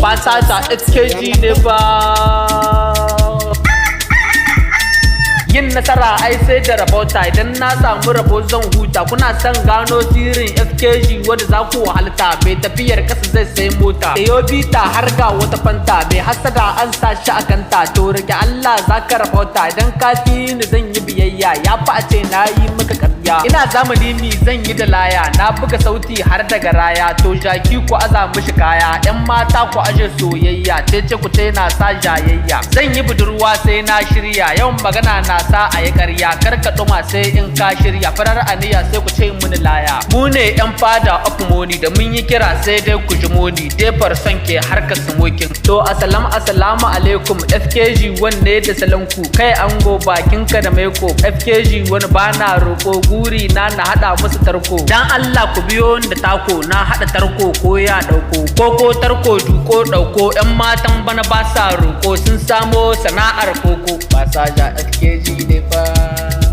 ba sa ta SKG ne ba. Yin nasara ai sai da rabota, idan na samu rabo zan huta. Kuna son gano sirrin FKG wanda za ku wahalta, mai tafiyar kasa zai sai mota. Da yau bita har ga wata fanta, mai hasada an sa shi a kanta. To rage Allah za ka rabota, idan ka fi ni zan yi biyayya. Ya fi a ce na yi maka ƙarya. Ina zamani mi zan yi da laya, na buga sauti har daga raya. To jaki ku aza mishi kaya, 'yan mata ku aje soyayya. Cece ku ce na sa jayayya, zan yi budurwa sai na shirya. Yawan magana na sa a yi ƙarya, karka ɗuma sai in ka shirya. Farar aniya sai ku ce muni laya. Mu ne 'yan fada of money, da mun yi kira sai dai ku ji moni. Defar son ke harkar smoking. To assalamu alaikum FKG wanne da salanku. Kai ango bakinka da maiko, FKG wani bana roƙo, guri na haɗa musu tarko. Dan Allah ku biyo da tako, na haɗa tarko ko ya ɗauko. Koko tarko duko ɗauko, 'yan matan bana ba sa roƙo, sun samo sana'ar koko. Ba sa ja FKG ne fa.